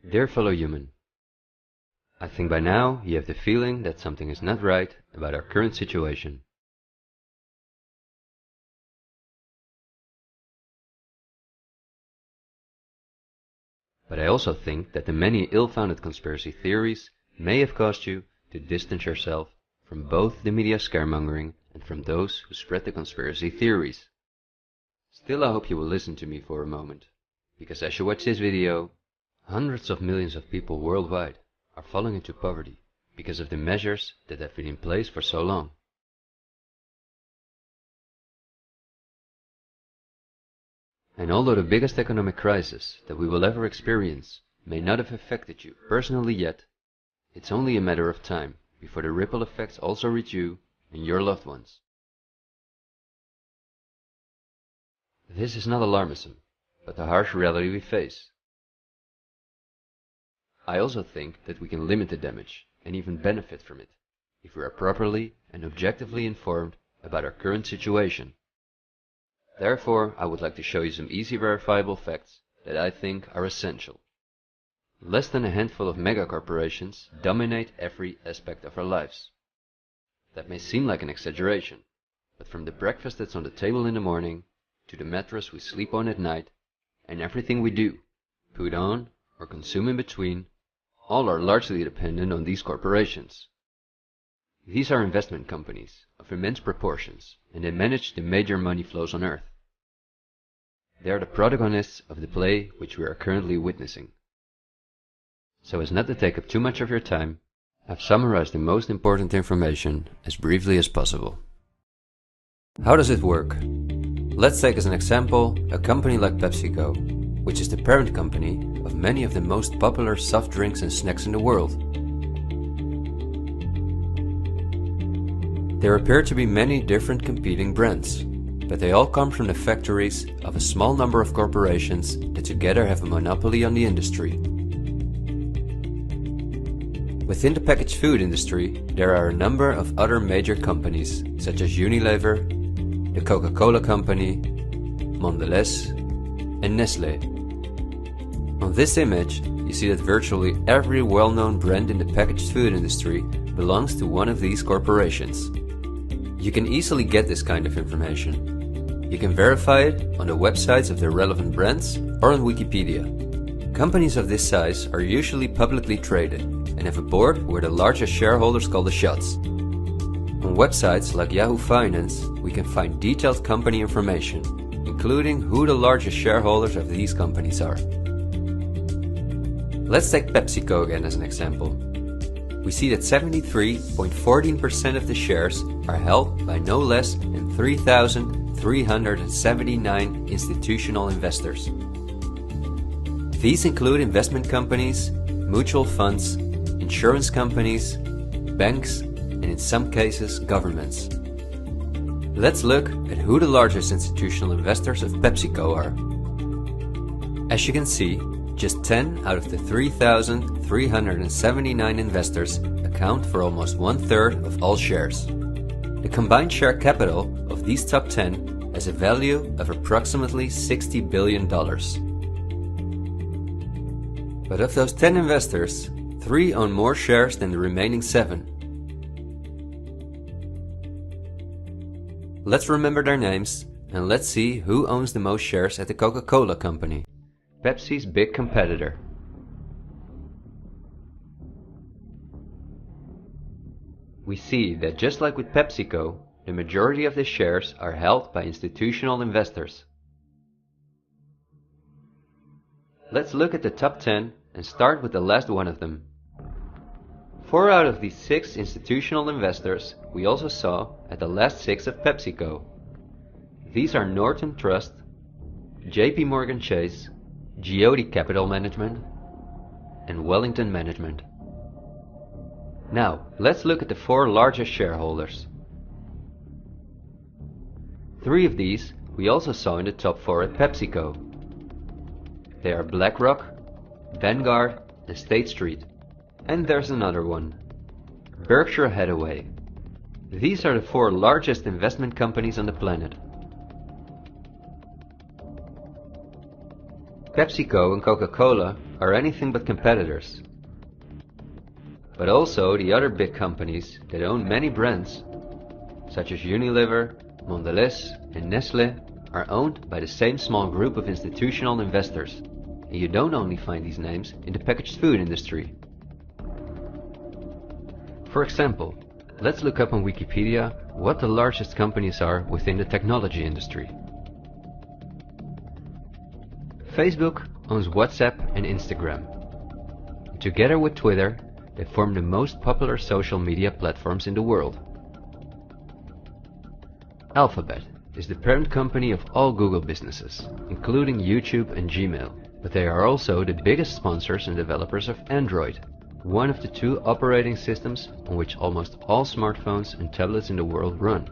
Dear fellow human, I think by now you have the feeling that something is not right about our current situation. But I also think that the many ill-founded conspiracy theories may have caused you to distance yourself from both the media scaremongering and from those who spread the conspiracy theories. Still, I hope you will listen to me for a moment, because as you watch this video, hundreds of millions of people worldwide are falling into poverty because of the measures that have been in place for so long. And although the biggest economic crisis that we will ever experience may not have affected you personally yet, it's only a matter of time before the ripple effects also reach you and your loved ones. This is not alarmism, but the harsh reality we face. I also think that we can limit the damage and even benefit from it if we are properly and objectively informed about our current situation. Therefore, I would like to show you some easy verifiable facts that I think are essential. Less than a handful of megacorporations dominate every aspect of our lives. That may seem like an exaggeration, but from the breakfast that's on the table in the morning, to the mattress we sleep on at night, and everything we do, put on, or consume in between, all are largely dependent on these corporations. These are investment companies of immense proportions, and they manage the major money flows on Earth. They are the protagonists of the play which we are currently witnessing. So as not to take up too much of your time, I've summarized the most important information as briefly as possible. How does it work? Let's take as an example a company like PepsiCo, which is the parent company of many of the most popular soft drinks and snacks in the world. There appear to be many different competing brands, but they all come from the factories of a small number of corporations that together have a monopoly on the industry. Within the packaged food industry, there are a number of other major companies, such as Unilever, the Coca-Cola Company, Mondelez, and Nestlé. On this image, you see that virtually every well-known brand in the packaged food industry belongs to one of these corporations. You can easily get this kind of information. You can verify it on the websites of the relevant brands or on Wikipedia. Companies of this size are usually publicly traded and have a board where the largest shareholders call the shots. On websites like Yahoo Finance, we can find detailed company information, including who the largest shareholders of these companies are. Let's take PepsiCo again as an example. We see that 73.14% of the shares are held by no less than 3,379 institutional investors. These include investment companies, mutual funds, insurance companies, banks, and in some cases governments. Let's look at who the largest institutional investors of PepsiCo are. As you can see, just 10 out of the 3,379 investors account for almost 1/3 of all shares. The combined share capital of these top 10 has a value of approximately $60 billion. But of those 10 investors, 3 own more shares than the remaining 7. Let's remember their names and let's see who owns the most shares at the Coca-Cola Company, Pepsi's big competitor. We see that just like with PepsiCo, the majority of the shares are held by institutional investors. Let's look at the top 10 and start with the last one of them. 4 out of these 6 institutional investors we also saw at the last 6 of PepsiCo. These are Norton Trust, JP Morgan Chase, Geody Capital Management, and Wellington Management. Now, let's look at the 4 largest shareholders. 3 of these we also saw in the top 4 at PepsiCo. They are BlackRock, Vanguard, and State Street. And there's another one, Berkshire Hathaway. These are the 4 largest investment companies on the planet. PepsiCo and Coca-Cola are anything but competitors. But also the other big companies that own many brands, such as Unilever, Mondelez and Nestlé, are owned by the same small group of institutional investors, and you don't only find these names in the packaged food industry. For example, let's look up on Wikipedia what the largest companies are within the technology industry. Facebook owns WhatsApp and Instagram. Together with Twitter, they form the most popular social media platforms in the world. Alphabet is the parent company of all Google businesses, including YouTube and Gmail, but they are also the biggest sponsors and developers of Android, one of the two operating systems on which almost all smartphones and tablets in the world run.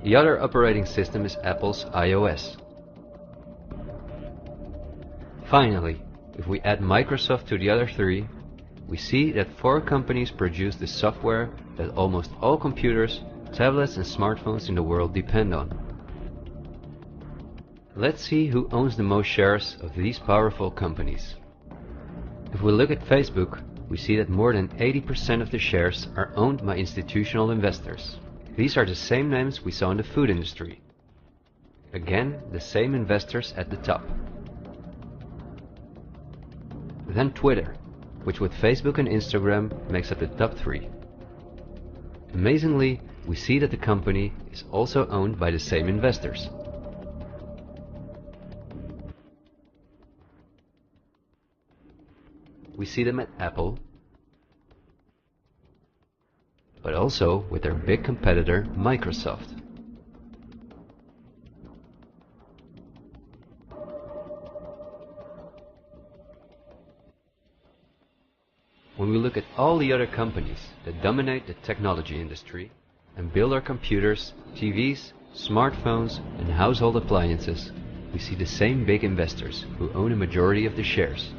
The other operating system is Apple's iOS. Finally, if we add Microsoft to the other three, we see that 4 companies produce the software that almost all computers, tablets and smartphones in the world depend on. Let's see who owns the most shares of these powerful companies. If we look at Facebook, we see that more than 80% of the shares are owned by institutional investors. These are the same names we saw in the food industry. Again, the same investors at the top. Then Twitter, which with Facebook and Instagram makes up the top 3. Amazingly, we see that the company is also owned by the same investors. We see them at Apple, but also with their big competitor Microsoft. When we look at all the other companies that dominate the technology industry and build our computers, TVs, smartphones and household appliances, we see the same big investors who own a majority of the shares.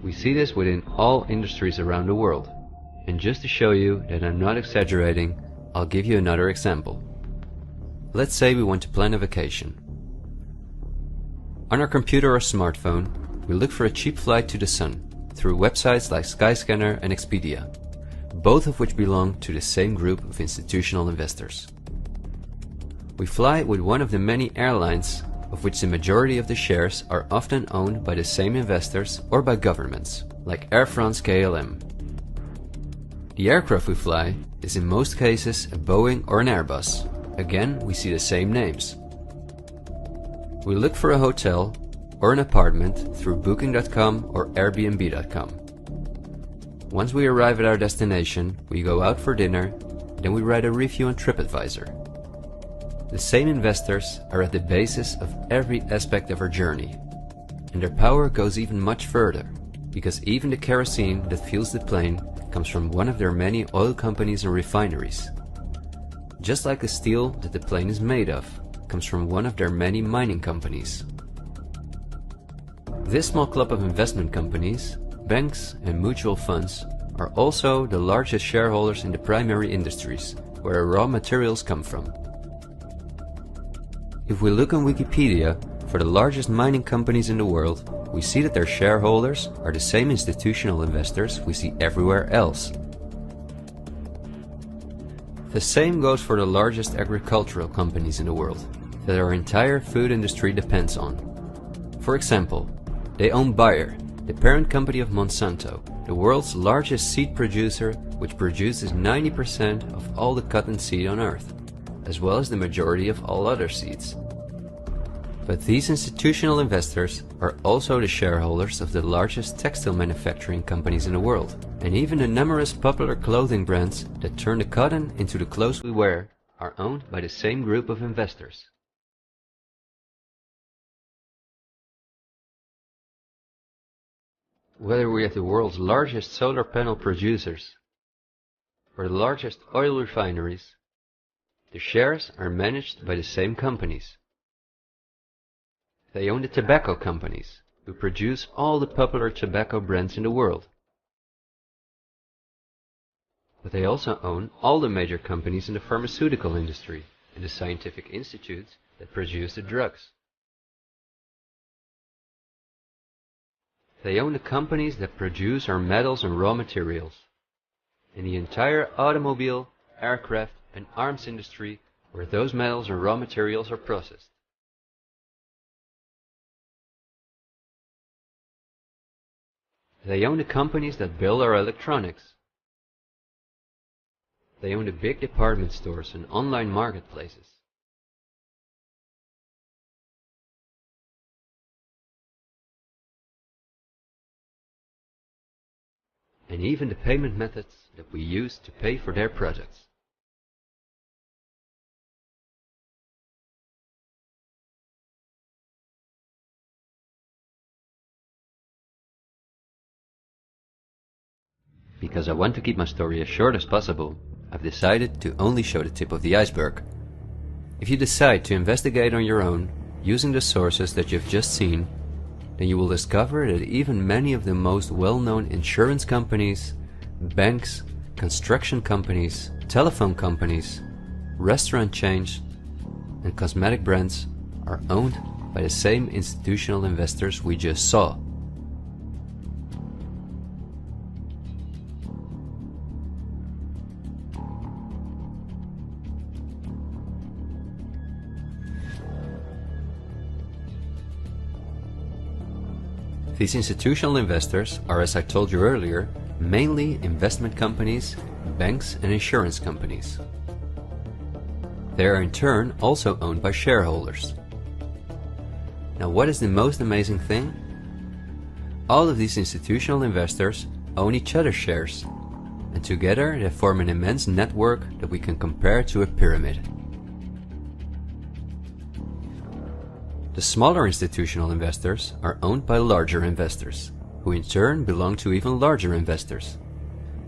We see this within all industries around the world. And just to show you that I'm not exaggerating, I'll give you another example. Let's say we want to plan a vacation. On our computer or smartphone, we look for a cheap flight to the sun through websites like Skyscanner and Expedia, both of which belong to the same group of institutional investors. We fly with one of the many airlines of which the majority of the shares are often owned by the same investors or by governments, like Air France-KLM. The aircraft we fly is in most cases a Boeing or an Airbus. Again, we see the same names. We look for a hotel or an apartment through Booking.com or Airbnb.com. Once we arrive at our destination, we go out for dinner, then we write a review on TripAdvisor. The same investors are at the basis of every aspect of our journey, and their power goes even much further, because even the kerosene that fuels the plane comes from one of their many oil companies and refineries. Just like the steel that the plane is made of comes from one of their many mining companies. This small club of investment companies, banks and mutual funds are also the largest shareholders in the primary industries, where raw materials come from. If we look on Wikipedia for the largest mining companies in the world, we see that their shareholders are the same institutional investors we see everywhere else. The same goes for the largest agricultural companies in the world, that our entire food industry depends on. For example, they own Bayer, the parent company of Monsanto, the world's largest seed producer, which produces 90% of all the cotton seed on Earth, as well as the majority of all other seeds. But these institutional investors are also the shareholders of the largest textile manufacturing companies in the world, and even the numerous popular clothing brands that turn the cotton into the clothes we wear are owned by the same group of investors. Whether we have the world's largest solar panel producers or the largest oil refineries, the shares are managed by the same companies. They own the tobacco companies, who produce all the popular tobacco brands in the world. But they also own all the major companies in the pharmaceutical industry and the scientific institutes that produce the drugs. They own the companies that produce our metals and raw materials, and the entire automobile, aircraft, and arms industry where those metals and raw materials are processed. They own the companies that build our electronics. They own the big department stores and online marketplaces. And even the payment methods that we use to pay for their products. Because I want to keep my story as short as possible, I've decided to only show the tip of the iceberg. If you decide to investigate on your own, using the sources that you've just seen, then you will discover that even many of the most well-known insurance companies, banks, construction companies, telephone companies, restaurant chains, and cosmetic brands are owned by the same institutional investors we just saw. These institutional investors are, as I told you earlier, mainly investment companies, banks and insurance companies. They are in turn also owned by shareholders. Now, what is the most amazing thing? All of these institutional investors own each other's shares, and together they form an immense network that we can compare to a pyramid. The smaller institutional investors are owned by larger investors, who in turn belong to even larger investors.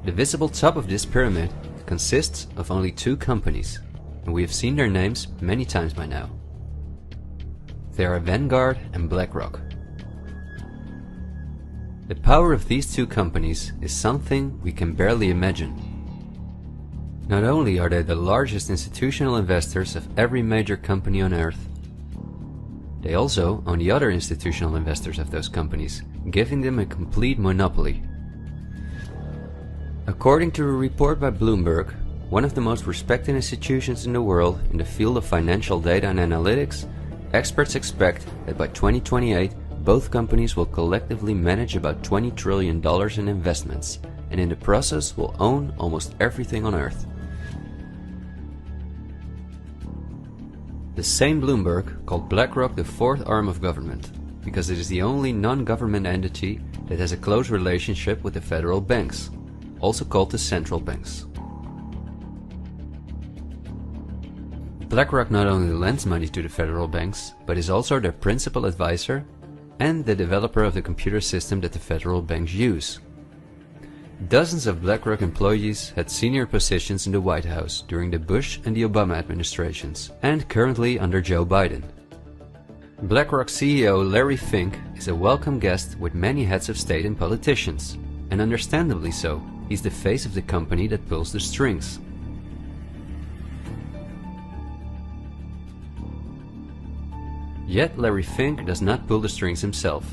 The visible top of this pyramid consists of only two companies, and we have seen their names many times by now. They are Vanguard and BlackRock. The power of these two companies is something we can barely imagine. Not only are they the largest institutional investors of every major company on Earth, they also own the other institutional investors of those companies, giving them a complete monopoly. According to a report by Bloomberg, one of the most respected institutions in the world in the field of financial data and analytics, experts expect that by 2028 both companies will collectively manage about $20 trillion in investments, and in the process will own almost everything on Earth. The same Bloomberg called BlackRock the fourth arm of government, because it is the only non-government entity that has a close relationship with the federal banks, also called the central banks. BlackRock not only lends money to the federal banks, but is also their principal advisor and the developer of the computer system that the federal banks use. Dozens of BlackRock employees had senior positions in the White House during the Bush and the Obama administrations, and currently under Joe Biden. BlackRock CEO Larry Fink is a welcome guest with many heads of state and politicians, and understandably so. He's the face of the company that pulls the strings. Yet Larry Fink does not pull the strings himself.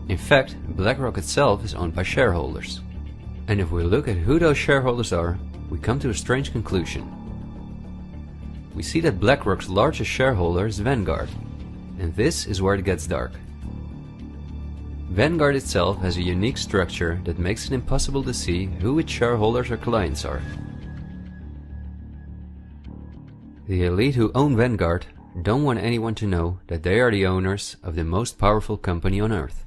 In fact, BlackRock itself is owned by shareholders. And if we look at who those shareholders are, we come to a strange conclusion. We see that BlackRock's largest shareholder is Vanguard, and this is where it gets dark. Vanguard itself has a unique structure that makes it impossible to see who its shareholders or clients are. The elite who own Vanguard don't want anyone to know that they are the owners of the most powerful company on Earth.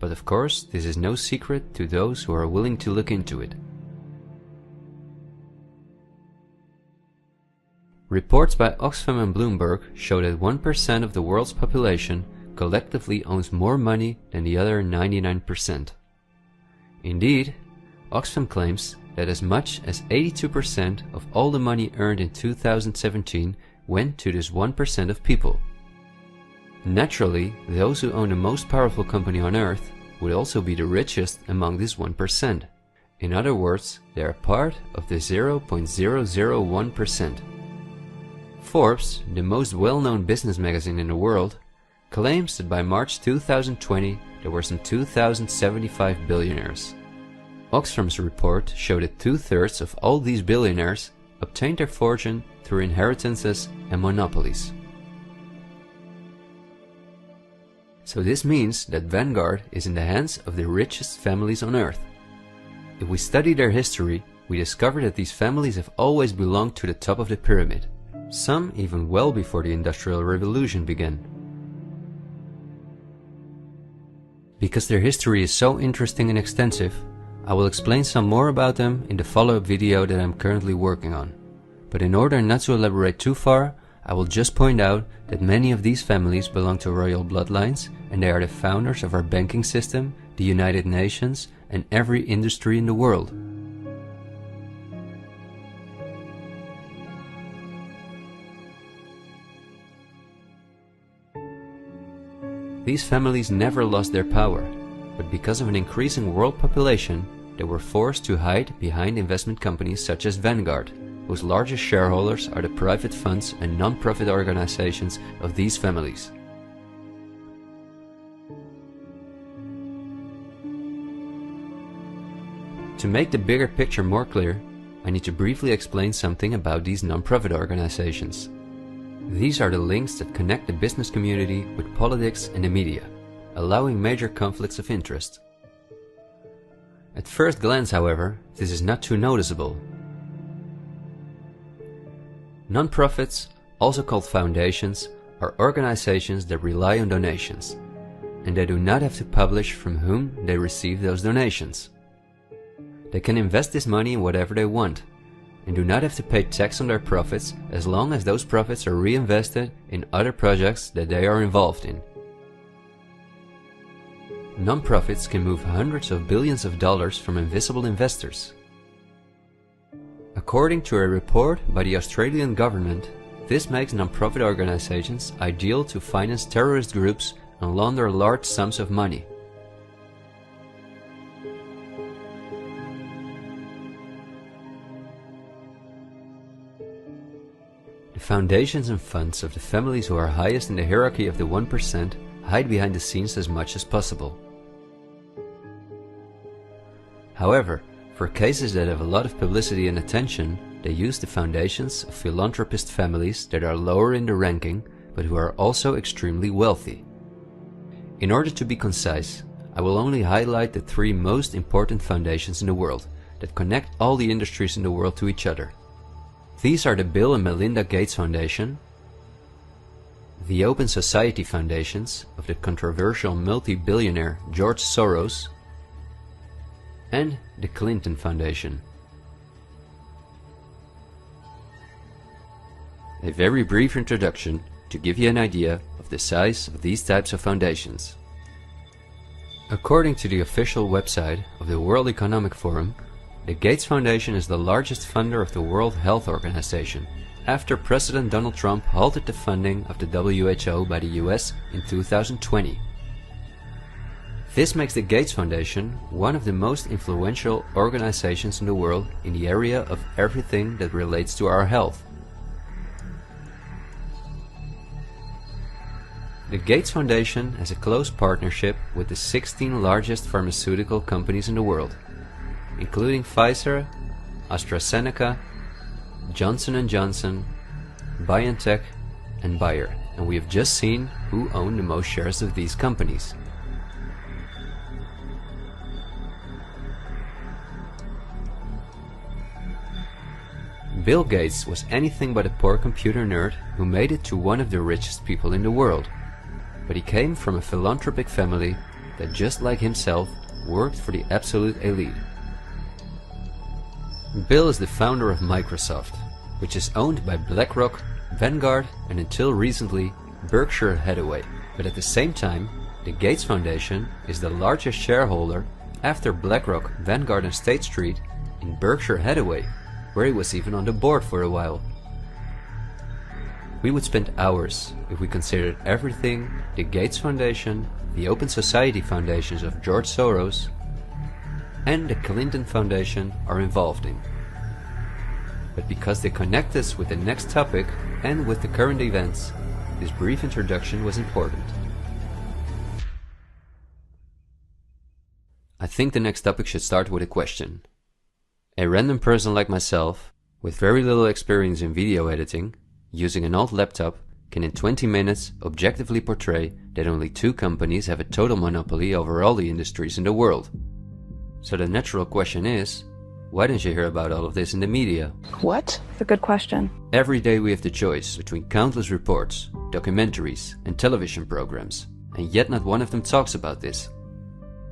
But of course, this is no secret to those who are willing to look into it. Reports by Oxfam and Bloomberg show that 1% of the world's population collectively owns more money than the other 99%. Indeed, Oxfam claims that as much as 82% of all the money earned in 2017 went to this 1% of people. Naturally, those who own the most powerful company on Earth would also be the richest among this 1%. In other words, they are part of the 0.001%. Forbes, the most well-known business magazine in the world, claims that by March 2020 there were some 2,075 billionaires. Oxfam's report showed that 2/3 of all these billionaires obtained their fortune through inheritances and monopolies. So this means that Vanguard is in the hands of the richest families on earth. If we study their history, we discover that these families have always belonged to the top of the pyramid, some even well before the Industrial Revolution began. Because their history is so interesting and extensive, I will explain some more about them in the follow-up video that I'm currently working on. But in order not to elaborate too far, I will just point out that many of these families belong to royal bloodlines, and they are the founders of our banking system, the United Nations, and every industry in the world. These families never lost their power, but because of an increasing world population, they were forced to hide behind investment companies such as Vanguard, whose largest shareholders are the private funds and non-profit organizations of these families. To make the bigger picture more clear, I need to briefly explain something about these non-profit organizations. These are the links that connect the business community with politics and the media, allowing major conflicts of interest. At first glance, however, this is not too noticeable. Non-profits, also called foundations, are organizations that rely on donations, and they do not have to publish from whom they receive those donations. They can invest this money in whatever they want, and do not have to pay tax on their profits as long as those profits are reinvested in other projects that they are involved in. Non-profits can move hundreds of billions of dollars from invisible investors. According to a report by the Australian government, this makes non-profit organizations ideal to finance terrorist groups and launder large sums of money. The foundations and funds of the families who are highest in the hierarchy of the 1% hide behind the scenes as much as possible. However, for cases that have a lot of publicity and attention, they use the foundations of philanthropist families that are lower in the ranking, but who are also extremely wealthy. In order to be concise, I will only highlight the 3 most important foundations in the world that connect all the industries in the world to each other. These are the Bill and Melinda Gates Foundation, the Open Society Foundations of the controversial multi-billionaire George Soros, and the Clinton Foundation. A very brief introduction to give you an idea of the size of these types of foundations. According to the official website of the World Economic Forum, the Gates Foundation is the largest funder of the World Health Organization, after President Donald Trump halted the funding of the WHO by the US in 2020. This makes the Gates Foundation one of the most influential organizations in the world in the area of everything that relates to our health. The Gates Foundation has a close partnership with the 16 largest pharmaceutical companies in the world, including Pfizer, AstraZeneca, Johnson & Johnson, BioNTech, and Bayer, and we have just seen who own the most shares of these companies. Bill Gates was anything but a poor computer nerd who made it to one of the richest people in the world, but he came from a philanthropic family that, just like himself, worked for the absolute elite. Bill is the founder of Microsoft, which is owned by BlackRock, Vanguard, and until recently Berkshire Hathaway. But at the same time, the Gates Foundation is the largest shareholder after BlackRock, Vanguard and State Street in Berkshire Hathaway, where he was even on the board for a while. We would spend hours if we considered everything the Gates Foundation, the Open Society Foundations of George Soros, and the Clinton Foundation are involved in. But because they connect us with the next topic and with the current events, this brief introduction was important. I think the next topic should start with a question. A random person like myself, with very little experience in video editing, using an old laptop, can in 20 minutes objectively portray that only 2 companies have a total monopoly over all the industries in the world. So the natural question is, why didn't you hear about all of this in the media? What? It's a good question. Every day we have the choice between countless reports, documentaries and television programs, and yet not one of them talks about this.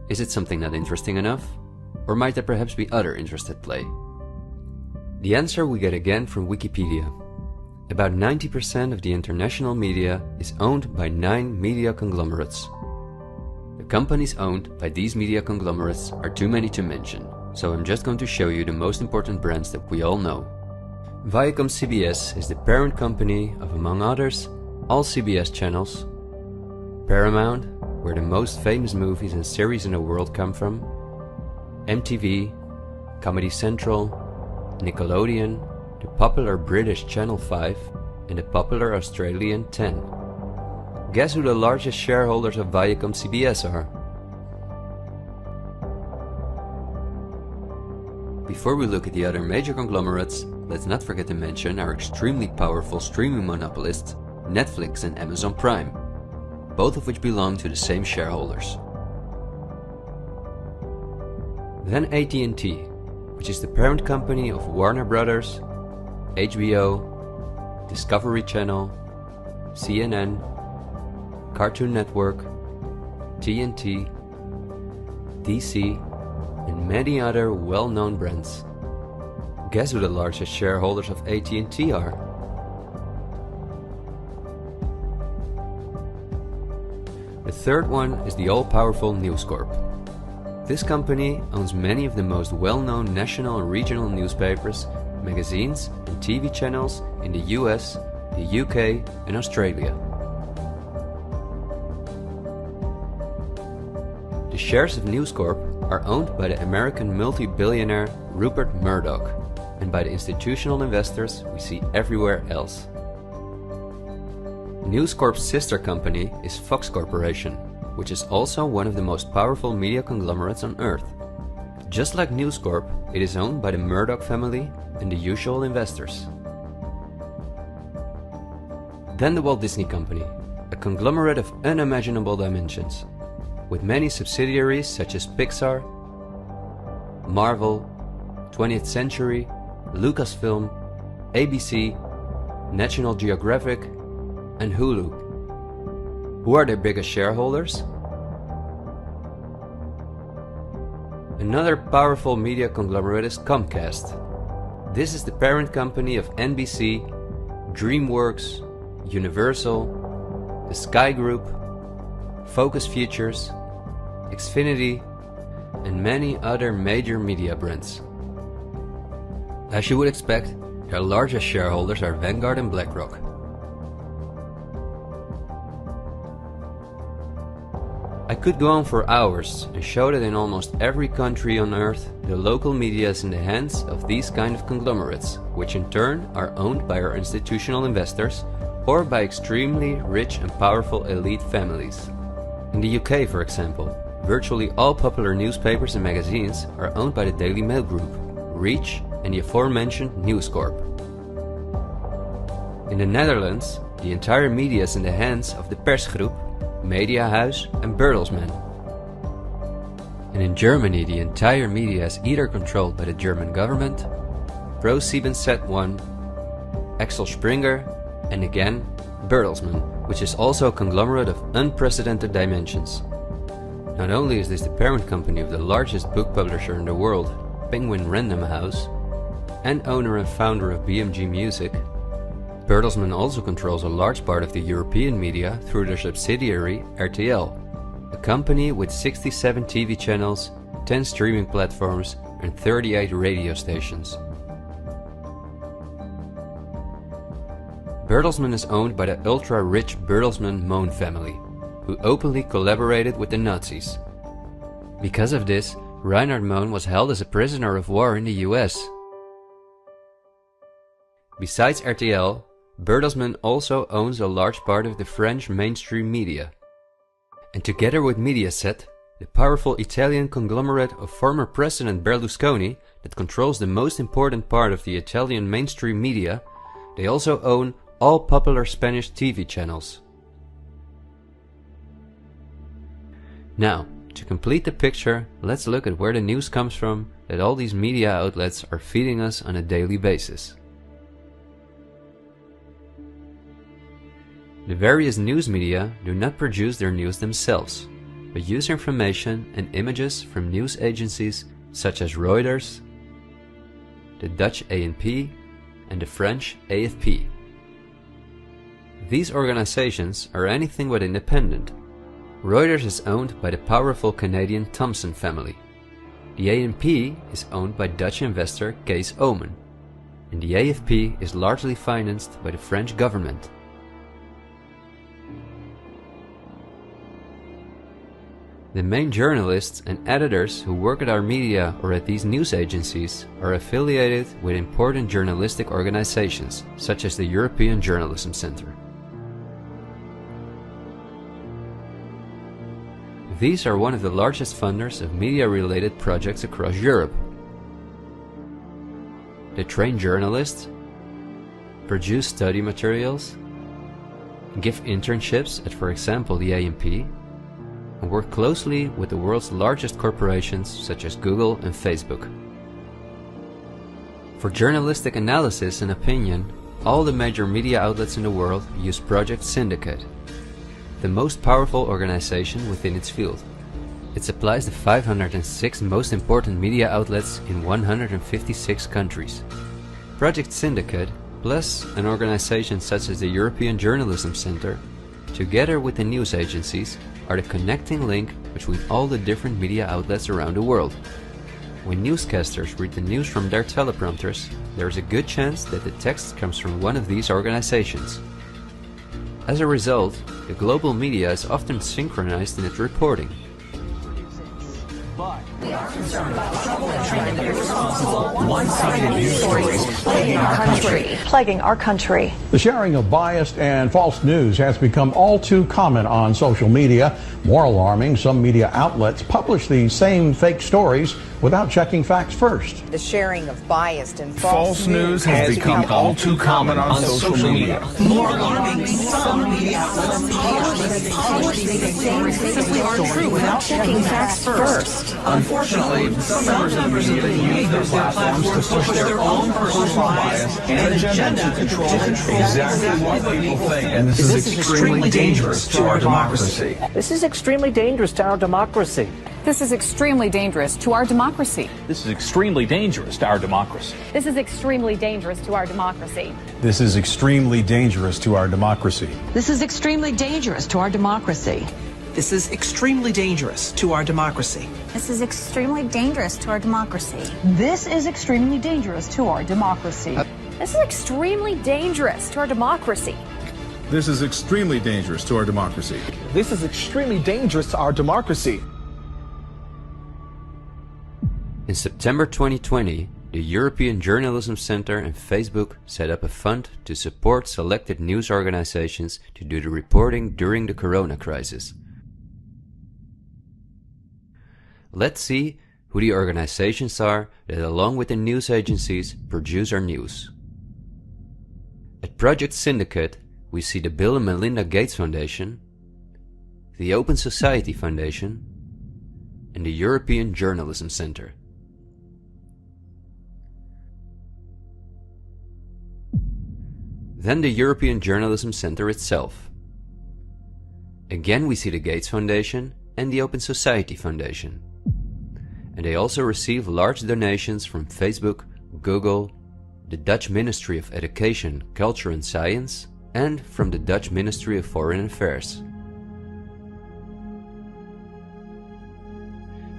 Is it something not interesting enough? Or might there perhaps be other interests at play? The answer we get again from Wikipedia. About 90% of the international media is owned by 9 media conglomerates. The companies owned by these media conglomerates are too many to mention, so I'm just going to show you the most important brands that we all know. Viacom CBS is the parent company of, among others, all CBS channels, Paramount, where the most famous movies and series in the world come from, MTV, Comedy Central, Nickelodeon, the popular British Channel 5 and the popular Australian 10. Guess who the largest shareholders of Viacom CBS are? Before we look at the other major conglomerates, let's not forget to mention our extremely powerful streaming monopolists, Netflix and Amazon Prime, both of which belong to the same shareholders. Then AT&T, which is the parent company of Warner Brothers, HBO, Discovery Channel, CNN, Cartoon Network, TNT, DC, and many other well-known brands. Guess who the largest shareholders of AT&T are? The third one is the all-powerful News Corp. This company owns many of the most well-known national and regional newspapers, magazines and TV channels in the US, the UK and Australia. The shares of News Corp are owned by the American multi-billionaire Rupert Murdoch and by the institutional investors we see everywhere else. News Corp's sister company is Fox Corporation, which is also one of the most powerful media conglomerates on Earth. Just like News Corp, it is owned by the Murdoch family and the usual investors. Then the Walt Disney Company, a conglomerate of unimaginable dimensions, with many subsidiaries such as Pixar, Marvel, 20th Century, Lucasfilm, ABC, National Geographic, and Hulu. Who are their biggest shareholders? Another powerful media conglomerate is Comcast. This is the parent company of NBC, DreamWorks, Universal, the Sky Group, Focus Features, Xfinity, and many other major media brands. As you would expect, their largest shareholders are Vanguard and BlackRock. I could go on for hours and show that in almost every country on Earth, the local media is in the hands of these kind of conglomerates, which in turn are owned by our institutional investors or by extremely rich and powerful elite families. In the UK, for example, virtually all popular newspapers and magazines are owned by the Daily Mail Group, Reach and the aforementioned News Corp. In the Netherlands, the entire media is in the hands of the Persgroep, Mediahuis and Bertelsmann. And in Germany, the entire media is either controlled by the German government, ProSiebenSat.1, Axel Springer, and again Bertelsmann, which is also a conglomerate of unprecedented dimensions. Not only is this the parent company of the largest book publisher in the world, Penguin Random House, and owner and founder of BMG Music, Bertelsmann also controls a large part of the European media through their subsidiary RTL, a company with 67 TV channels, 10 streaming platforms and 38 radio stations. Bertelsmann is owned by the ultra-rich Bertelsmann-Mohn family, who openly collaborated with the Nazis. Because of this, Reinhard Mohn was held as a prisoner of war in the US. Besides RTL, Bertelsmann also owns a large part of the French mainstream media. And together with Mediaset, the powerful Italian conglomerate of former President Berlusconi that controls the most important part of the Italian mainstream media, they also own all popular Spanish TV channels. Now, to complete the picture, let's look at where the news comes from that all these media outlets are feeding us on a daily basis. The various news media do not produce their news themselves, but use information and images from news agencies such as Reuters, the Dutch ANP, and the French AFP. These organizations are anything but independent. Reuters is owned by the powerful Canadian Thomson family. The ANP is owned by Dutch investor Kees Omen, and the AFP is largely financed by the French government. The main journalists and editors who work at our media or at these news agencies are affiliated with important journalistic organizations, such as the European Journalism Centre. These are one of the largest funders of media-related projects across Europe. They train journalists, produce study materials, give internships at, for example, the ANP, and work closely with the world's largest corporations such as Google and Facebook. For journalistic analysis and opinion, all the major media outlets in the world use Project Syndicate, the most powerful organization within its field. It supplies the 506 most important media outlets in 156 countries. Project Syndicate, plus an organization such as the European Journalism Centre, together with the news agencies, are the connecting link between all the different media outlets around the world. When newscasters read the news from their teleprompters, there is a good chance that the text comes from one of these organizations. As a result, the global media is often synchronized in its reporting. We are concerned about trouble and treatment of irresponsible, one-sided news stories plaguing our country. The sharing of biased and false news has become all too common on social media. More alarming, some media outlets publish these same fake stories without checking facts first. The sharing of biased and false news has become all too common on social media. More alarming, some media outlets publish these same fake stories without checking facts first. Unfortunately, some members of the media use their platforms to push their own personal bias and agenda to control exactly what people think. And this is extremely dangerous to our democracy. This is extremely dangerous to our democracy. This is extremely dangerous to our democracy. This is extremely dangerous to our democracy. This is extremely dangerous to our democracy. This is extremely dangerous to our democracy. This is extremely dangerous to our democracy. This is extremely dangerous to our democracy. This is extremely dangerous to our democracy. This is extremely dangerous to our democracy. This is extremely dangerous to our democracy. This is extremely dangerous to our democracy. This is extremely dangerous to our democracy. In September 2020, the European Journalism Centre and Facebook set up a fund to support selected news organizations to do the reporting during the corona crisis. Let's see who the organizations are that, along with the news agencies, produce our news. At Project Syndicate, we see the Bill and Melinda Gates Foundation, the Open Society Foundation, and the European Journalism Centre. Then the European Journalism Centre itself. Again we see the Gates Foundation and the Open Society Foundation. And they also receive large donations from Facebook, Google, the Dutch Ministry of Education, Culture and Science, and from the Dutch Ministry of Foreign Affairs.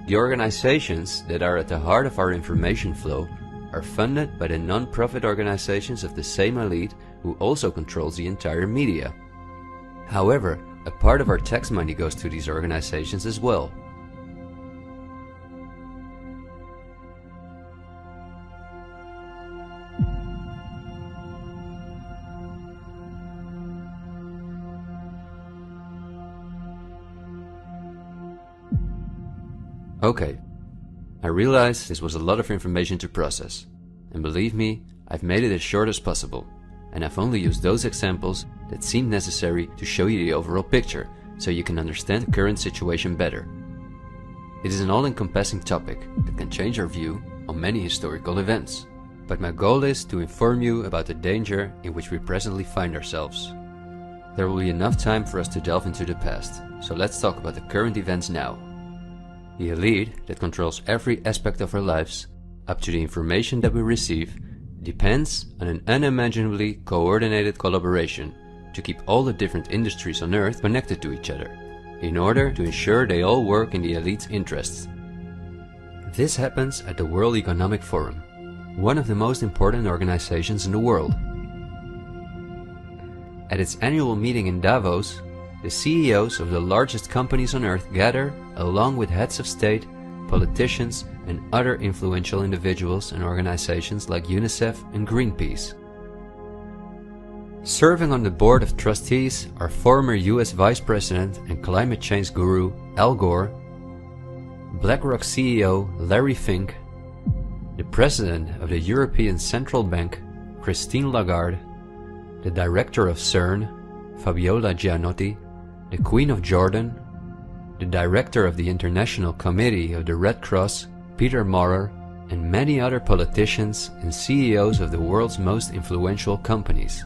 The organizations that are at the heart of our information flow are funded by the non-profit organizations of the same elite who also controls the entire media. However, a part of our tax money goes to these organizations as well. Okay, I realize this was a lot of information to process, and believe me, I've made it as short as possible, and I've only used those examples that seemed necessary to show you the overall picture, so you can understand the current situation better. It is an all-encompassing topic that can change our view on many historical events, but my goal is to inform you about the danger in which we presently find ourselves. There will be enough time for us to delve into the past, so let's talk about the current events now. The elite that controls every aspect of our lives, up to the information that we receive, depends on an unimaginably coordinated collaboration to keep all the different industries on Earth connected to each other, in order to ensure they all work in the elite's interests. This happens at the World Economic Forum, one of the most important organizations in the world. At its annual meeting in Davos, the CEOs of the largest companies on Earth gather along with heads of state, politicians, and other influential individuals and organizations like UNICEF and Greenpeace. Serving on the board of trustees are former US Vice President and climate change guru Al Gore, BlackRock CEO Larry Fink, the President of the European Central Bank Christine Lagarde, the Director of CERN Fabiola Gianotti, the Queen of Jordan, the Director of the International Committee of the Red Cross Peter Maurer, and many other politicians and CEOs of the world's most influential companies.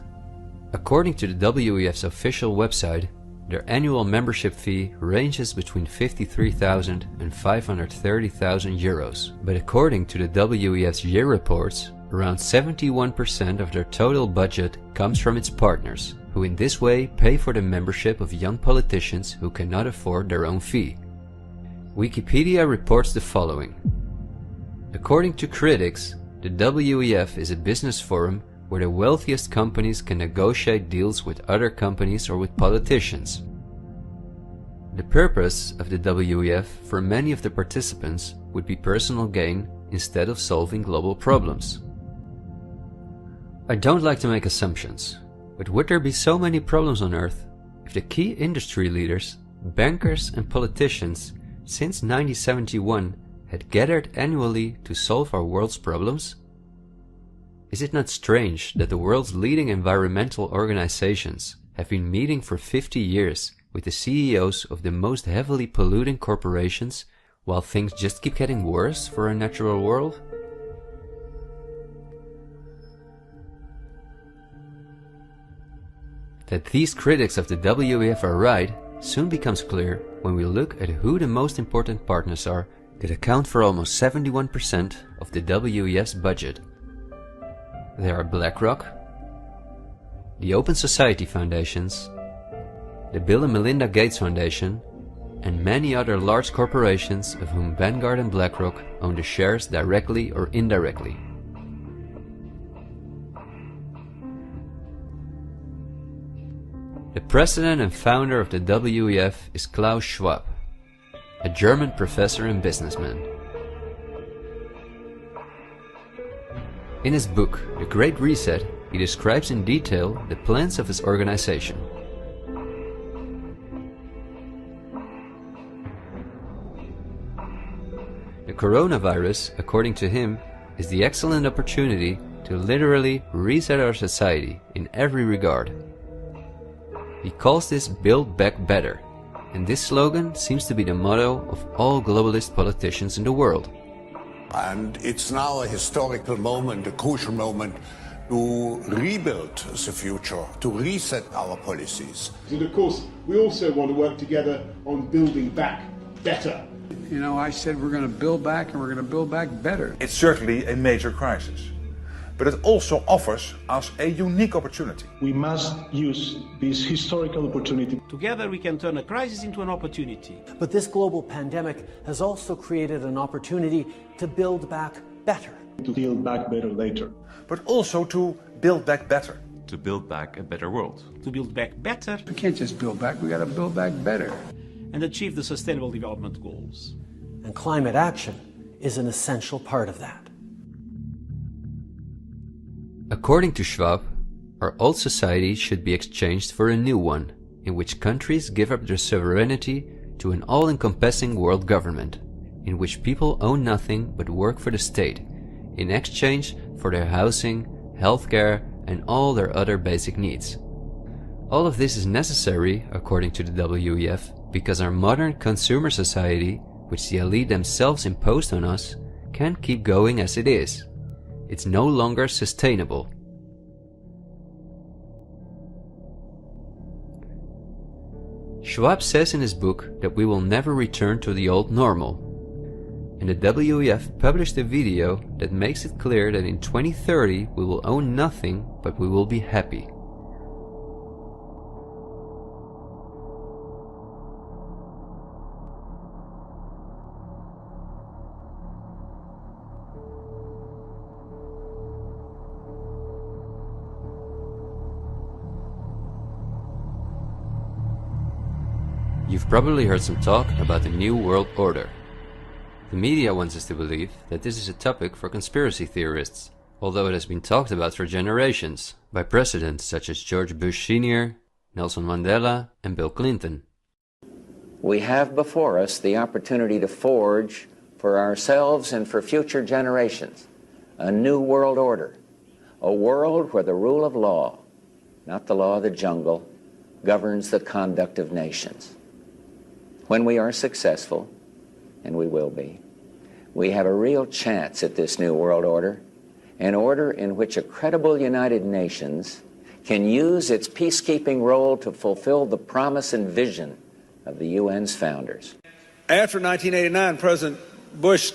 According to the WEF's official website, their annual membership fee ranges between 53,000 and 530,000 euros. But according to the WEF's year reports, around 71% of their total budget comes from its partners, who in this way pay for the membership of young politicians who cannot afford their own fee. Wikipedia reports the following. According to critics, the WEF is a business forum where the wealthiest companies can negotiate deals with other companies or with politicians. The purpose of the WEF for many of the participants would be personal gain instead of solving global problems. I don't like to make assumptions, but would there be so many problems on Earth if the key industry leaders, bankers and politicians since 1971 had gathered annually to solve our world's problems? Is it not strange that the world's leading environmental organizations have been meeting for 50 years with the CEOs of the most heavily polluting corporations while things just keep getting worse for our natural world? That these critics of the WEF are right soon becomes clear when we look at who the most important partners are that account for almost 71% of the WEF's budget. There are BlackRock, the Open Society Foundations, the Bill and Melinda Gates Foundation, and many other large corporations of whom Vanguard and BlackRock own the shares directly or indirectly. The president and founder of the WEF is Klaus Schwab, a German professor and businessman. In his book, The Great Reset, he describes in detail the plans of his organization. The coronavirus, according to him, is the excellent opportunity to literally reset our society in every regard. He calls this Build Back Better, and this slogan seems to be the motto of all globalist politicians in the world. And it's now a historical moment, a crucial moment, to rebuild the future, to reset our policies. And of course, we also want to work together on building back better. You know, I said we're going to build back and we're going to build back better. It's certainly a major crisis, but it also offers us a unique opportunity. We must use this historical opportunity. Together we can turn a crisis into an opportunity. But this global pandemic has also created an opportunity to build back better. To build back better later. But also to build back better. To build back a better world. To build back better. We can't just build back, we got to build back better. And achieve the Sustainable Development Goals. And climate action is an essential part of that. According to Schwab, our old society should be exchanged for a new one, in which countries give up their sovereignty to an all-encompassing world government, in which people own nothing but work for the state, in exchange for their housing, healthcare, and all their other basic needs. All of this is necessary, according to the WEF, because our modern consumer society, which the elite themselves imposed on us, can't keep going as it is. It's no longer sustainable. Schwab says in his book that we will never return to the old normal. And the WEF published a video that makes it clear that in 2030 we will own nothing, but we will be happy. You've probably heard some talk about the New World Order. The media wants us to believe that this is a topic for conspiracy theorists, although it has been talked about for generations by presidents such as George Bush Sr., Nelson Mandela, and Bill Clinton. We have before us the opportunity to forge for ourselves and for future generations a new world order, a world where the rule of law, not the law of the jungle, governs the conduct of nations. When we are successful, and we will be, we have a real chance at this new world order, an order in which a credible United Nations can use its peacekeeping role to fulfill the promise and vision of the UN's founders. After 1989, President Bush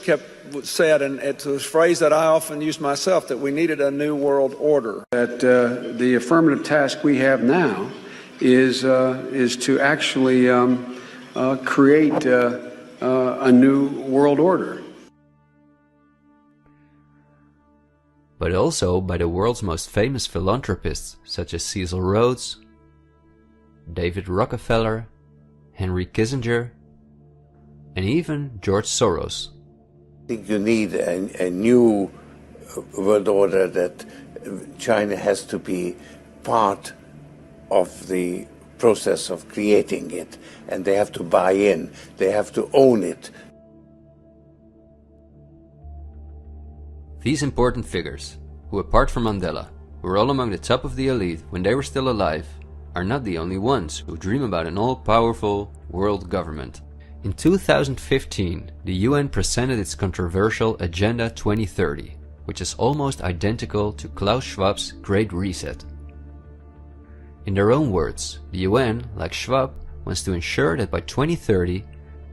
said, and it's a phrase that I often use myself, that we needed a new world order. That the affirmative task we have now is to actually create a new world order. But also by the world's most famous philanthropists such as Cecil Rhodes, David Rockefeller, Henry Kissinger, and even George Soros. I think you need a new world order that China has to be part of the process of creating it, and they have to buy in, they have to own it. These important figures, who apart from Mandela, were all among the top of the elite when they were still alive, are not the only ones who dream about an all-powerful world government. In 2015, the UN presented its controversial Agenda 2030, which is almost identical to Klaus Schwab's Great Reset. In their own words, the UN, like Schwab, wants to ensure that by 2030,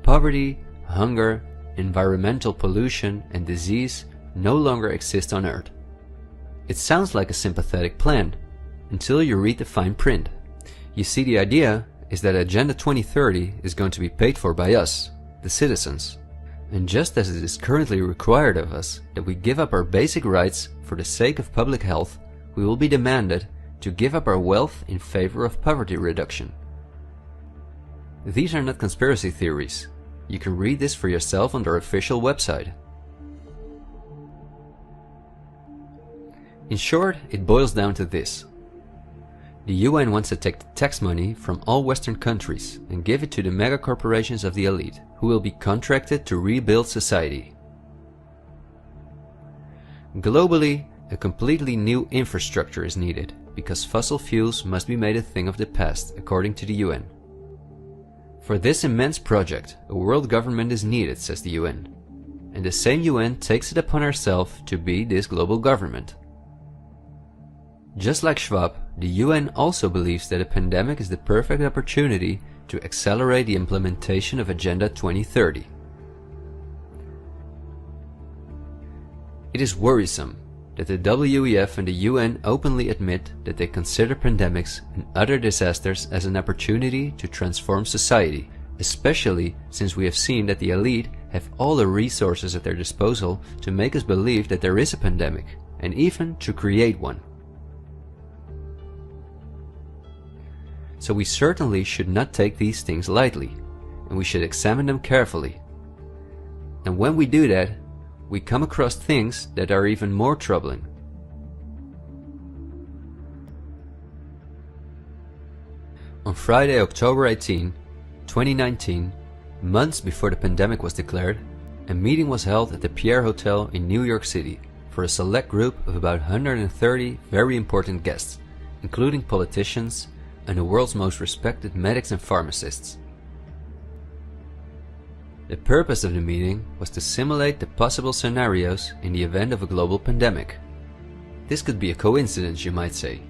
poverty, hunger, environmental pollution, and disease no longer exist on Earth. It sounds like a sympathetic plan, until you read the fine print. You see, the idea is that Agenda 2030 is going to be paid for by us, the citizens. And just as it is currently required of us that we give up our basic rights for the sake of public health, we will be demanded to give up our wealth in favor of poverty reduction. These are not conspiracy theories. You can read this for yourself on their official website. In short, it boils down to this. The UN wants to take the tax money from all Western countries and give it to the mega corporations of the elite, who will be contracted to rebuild society. Globally, a completely new infrastructure is needed, because fossil fuels must be made a thing of the past, according to the UN. For this immense project, a world government is needed, says the UN. And the same UN takes it upon herself to be this global government. Just like Schwab, the UN also believes that a pandemic is the perfect opportunity to accelerate the implementation of Agenda 2030. It is worrisome that the WEF and the UN openly admit that they consider pandemics and other disasters as an opportunity to transform society, especially since we have seen that the elite have all the resources at their disposal to make us believe that there is a pandemic, and even to create one. So we certainly should not take these things lightly, and we should examine them carefully. And when we do that, we come across things that are even more troubling. On Friday, October 18, 2019, months before the pandemic was declared, a meeting was held at the Pierre Hotel in New York City for a select group of about 130 very important guests, including politicians and the world's most respected medics and pharmacists. The purpose of the meeting was to simulate the possible scenarios in the event of a global pandemic. This could be a coincidence, you might say.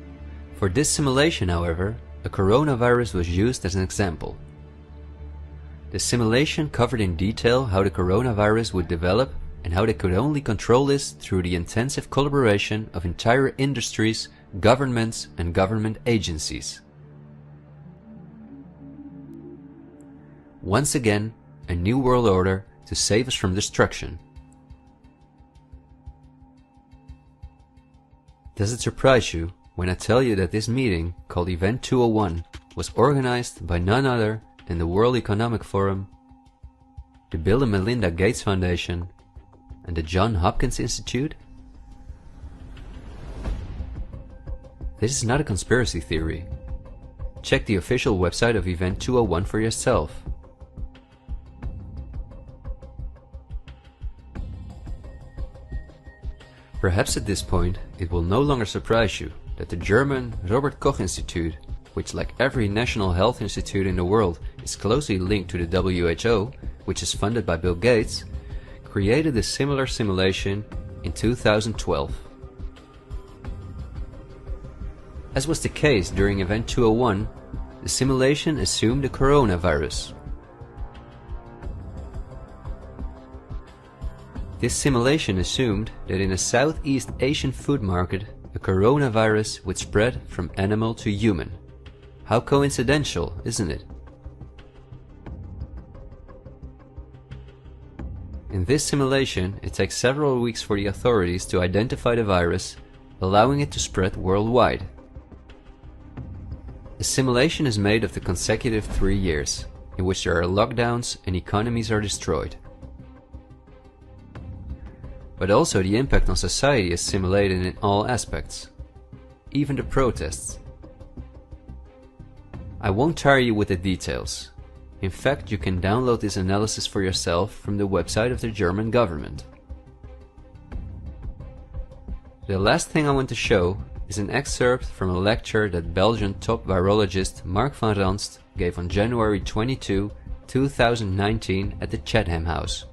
For this simulation, however, a coronavirus was used as an example. The simulation covered in detail how the coronavirus would develop and how they could only control this through the intensive collaboration of entire industries, governments, and government agencies. Once again, a new world order to save us from destruction. Does it surprise you when I tell you that this meeting, called Event 201, was organized by none other than the World Economic Forum, the Bill and Melinda Gates Foundation, and the Johns Hopkins Institute? This is not a conspiracy theory. Check the official website of Event 201 for yourself. Perhaps at this point it will no longer surprise you that the German Robert Koch Institute, which like every national health institute in the world is closely linked to the WHO, which is funded by Bill Gates, created a similar simulation in 2012. As was the case during Event 201, the simulation assumed the coronavirus. This simulation assumed that in a Southeast Asian food market, a coronavirus would spread from animal to human. How coincidental, isn't it? In this simulation, it takes several weeks for the authorities to identify the virus, allowing it to spread worldwide. The simulation is made of the consecutive 3 years, in which there are lockdowns and economies are destroyed. But also the impact on society is simulated in all aspects, even the protests. I won't tire you with the details. In fact, you can download this analysis for yourself from the website of the German government. The last thing I want to show is an excerpt from a lecture that Belgian top virologist Mark van Ranst gave on January 22, 2019 at the Chatham House,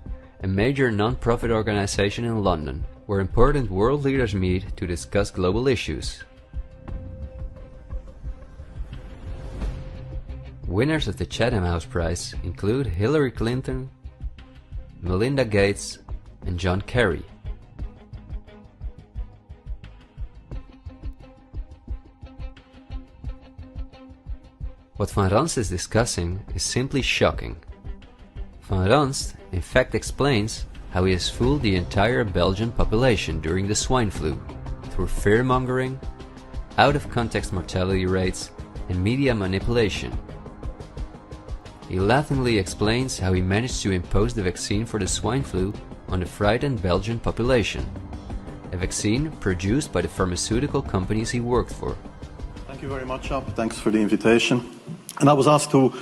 a major non-profit organization in London, where important world leaders meet to discuss global issues. Winners of the Chatham House Prize include Hillary Clinton, Melinda Gates, and John Kerry. What Van Ranst is discussing is simply shocking. Van Ranst in fact explains how he has fooled the entire Belgian population during the swine flu through fear-mongering, out-of-context mortality rates, and media manipulation. He laughingly explains how he managed to impose the vaccine for the swine flu on the frightened Belgian population, a vaccine produced by the pharmaceutical companies he worked for. Thank you very much, Ab. Thanks for the invitation. And I was asked to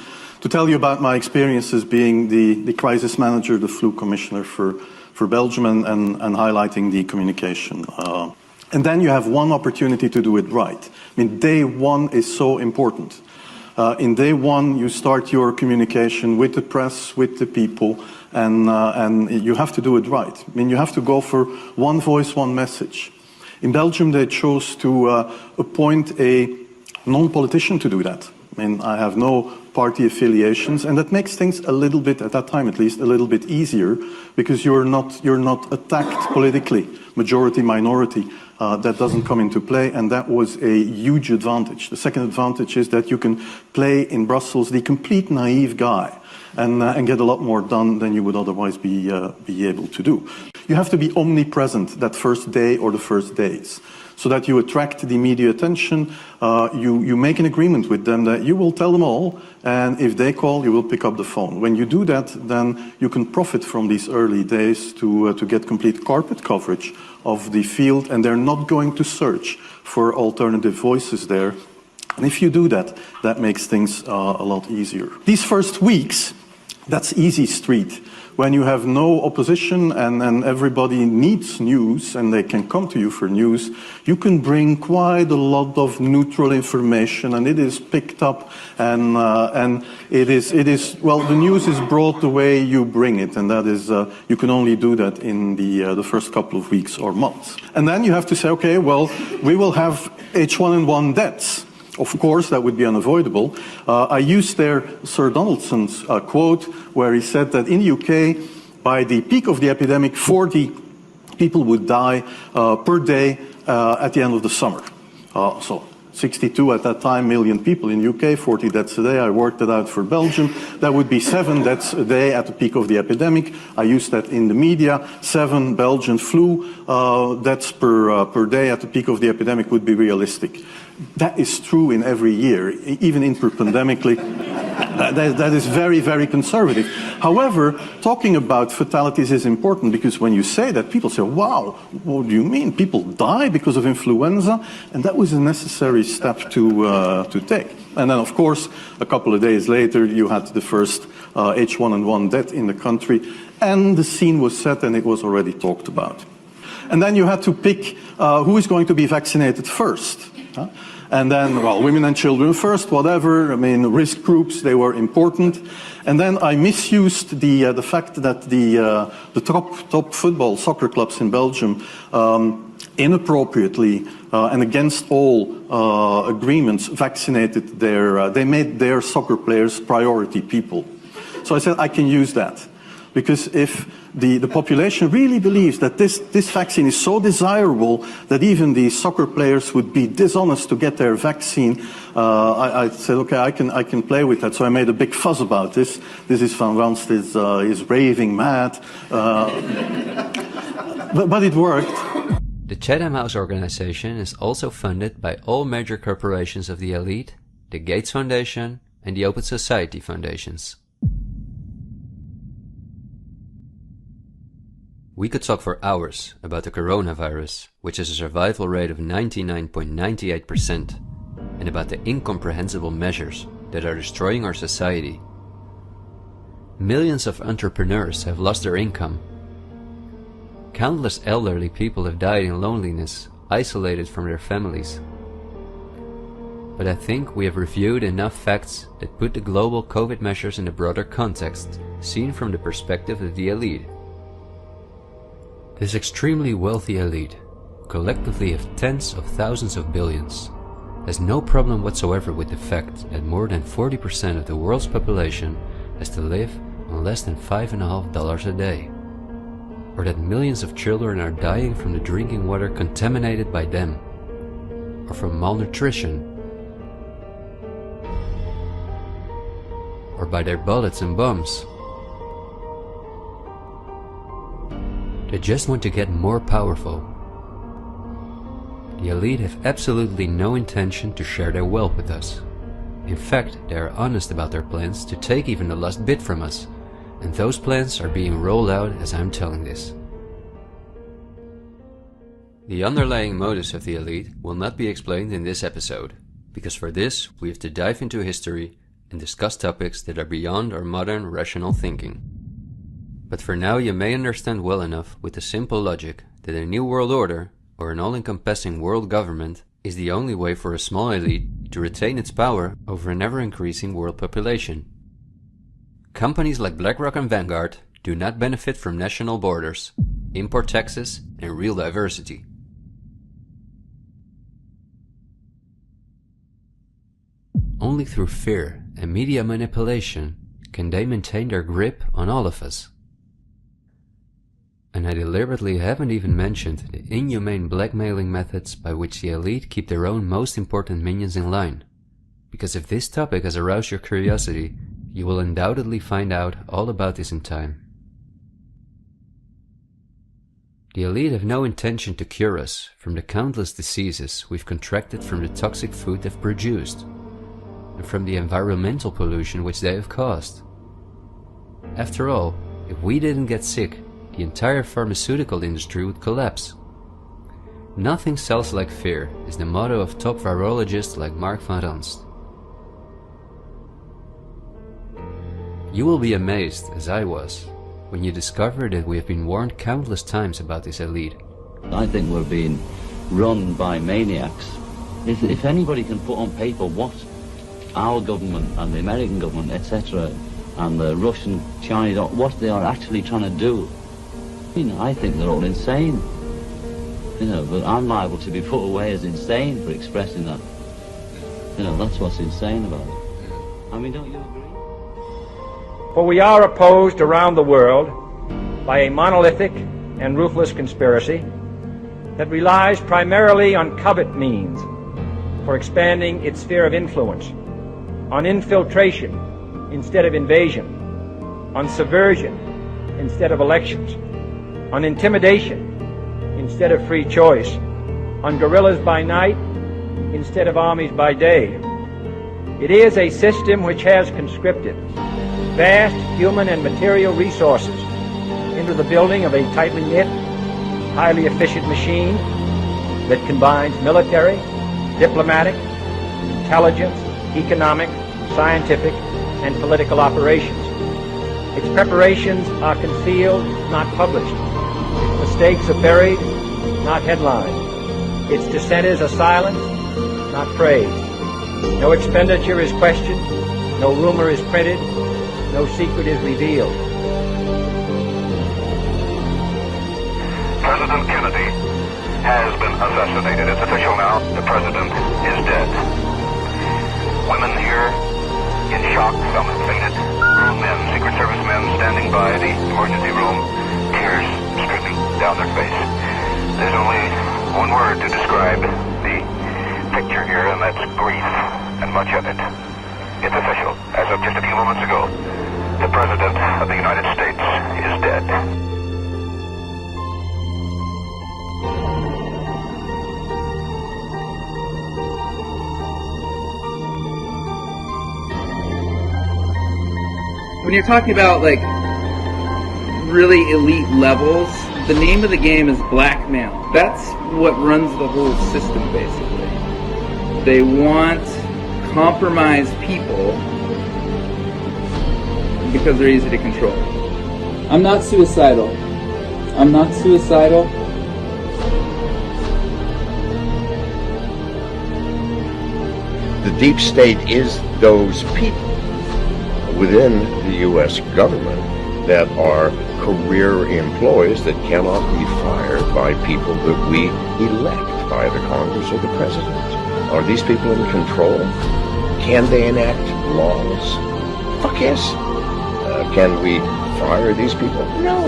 tell you about my experiences being the crisis manager, the flu commissioner for Belgium, and highlighting the communication. And then you have one opportunity to do it right. I mean, day one is so important. In day one, you start your communication with the press, with the people, and you have to do it right. I mean, you have to go for one voice, one message. In Belgium, they chose to appoint a non-politician to do that. I mean, I have no party affiliations, and that makes things a little bit, at that time at least, a little bit easier, because you're not attacked politically, majority, minority. That doesn't come into play, and that was a huge advantage. The second advantage is that you can play in Brussels the complete naive guy and get a lot more done than you would otherwise be able to do. You have to be omnipresent that first day or the first days, so that you attract the media attention. You make an agreement with them that you will tell them all, and if they call, you will pick up the phone. When you do that, then you can profit from these early days to get complete carpet coverage of the field, and they're not going to search for alternative voices there. And if you do that, that makes things a lot easier. These first weeks, That's easy street. When you have no opposition and everybody needs news and they can come to you for news, you can bring quite a lot of neutral information, and it is picked up, and it is well, the news is brought the way you bring it, and that is you can only do that in the first couple of weeks or months. And then you have to say, okay, well, we will have H1N1 deaths. Of course, that would be unavoidable. I used there Sir Donaldson's quote, where he said that in the UK, by the peak of the epidemic, 40 people would die per day at the end of the summer. So 62 at that time million people in the UK, 40 deaths a day. I worked it out for Belgium. That would be 7 deaths a day at the peak of the epidemic. I used that in the media. 7 Belgian flu deaths per day at the peak of the epidemic would be realistic. That is true in every year, even interpandemically. That is very, very conservative. However, talking about fatalities is important, because when you say that, people say, wow, what do you mean? People die because of influenza? And that was a necessary step to take. And then, of course, a couple of days later, you had the first H1N1 death in the country, and the scene was set and it was already talked about. And then you had to pick who is going to be vaccinated first. And then, well, women and children first, whatever. I mean, risk groups, they were important. And then I misused the fact that the top football soccer clubs in Belgium inappropriately and against all agreements vaccinated they made their soccer players priority people. So I said I can use that, because if the population really believes that this vaccine is so desirable that even the soccer players would be dishonest to get their vaccine, I said, okay, I can play with that. So I made a big fuss about this. This is Van Ranst is raving mad, but it worked. The Chatham House organization is also funded by all major corporations of the elite, the Gates Foundation and the Open Society Foundations. We could talk for hours about the coronavirus, which has a survival rate of 99.98%, and about the incomprehensible measures that are destroying our society. Millions of entrepreneurs have lost their income. Countless elderly people have died in loneliness, isolated from their families. But I think we have reviewed enough facts that put the global COVID measures in a broader context, seen from the perspective of the elite. This extremely wealthy elite, collectively of tens of thousands of billions, has no problem whatsoever with the fact that more than 40% of the world's population has to live on less than $5.50 a day, or that millions of children are dying from the drinking water contaminated by them, or from malnutrition, or by their bullets and bombs. They just want to get more powerful. The elite have absolutely no intention to share their wealth with us. In fact, they are honest about their plans to take even the last bit from us, and those plans are being rolled out as I'm telling this. The underlying motives of the elite will not be explained in this episode, because for this we have to dive into history and discuss topics that are beyond our modern rational thinking. But for now you may understand well enough with the simple logic that a new world order, or an all-encompassing world government, is the only way for a small elite to retain its power over an ever-increasing world population. Companies like BlackRock and Vanguard do not benefit from national borders, import taxes, and real diversity. Only through fear and media manipulation can they maintain their grip on all of us. And I deliberately haven't even mentioned the inhumane blackmailing methods by which the elite keep their own most important minions in line. Because if this topic has aroused your curiosity, you will undoubtedly find out all about this in time. The elite have no intention to cure us from the countless diseases we've contracted from the toxic food they've produced, and from the environmental pollution which they have caused. After all, if we didn't get sick, the entire pharmaceutical industry would collapse. Nothing sells like fear is the motto of top virologists like Mark Van Ranst. You will be amazed, as I was, when you discover that we have been warned countless times about this elite. I think we're being run by maniacs. If anybody can put on paper what our government and the American government, etc., and the Russian, Chinese, what they are actually trying to do, I think they're all insane. But I'm liable to be put away as insane for expressing that. That's what's insane about it. I mean, don't you agree? For we are opposed around the world by a monolithic and ruthless conspiracy that relies primarily on covert means for expanding its sphere of influence, on infiltration instead of invasion, on subversion instead of elections, on intimidation instead of free choice, on guerrillas by night instead of armies by day. It is a system which has conscripted vast human and material resources into the building of a tightly knit, highly efficient machine that combines military, diplomatic, intelligence, economic, scientific, and political operations. Its preparations are concealed, not published. Its mistakes are buried, not headlined. Its dissenters are silenced, not praised. No expenditure is questioned, no rumor is printed, no secret is revealed. President Kennedy has been assassinated. It's official now. The president is dead. Women here in shock, some have fainted. Men, Secret Service men standing by the emergency room, tears streaming down their face. There's only one word to describe the picture here, and that's grief, and much of it. It's official. As of just a few moments ago, the President of the United States is dead. When you're talking about like really elite levels, the name of the game is blackmail. That's what runs the whole system basically. They want compromised people because they're easy to control. I'm not suicidal. I'm not suicidal. The deep state is those people within the U.S. government that are career employees that cannot be fired by people that we elect by the Congress or the President. Are these people in control? Can they enact laws? Fuck yes. Can we fire these people? No.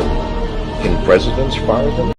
Can presidents fire them?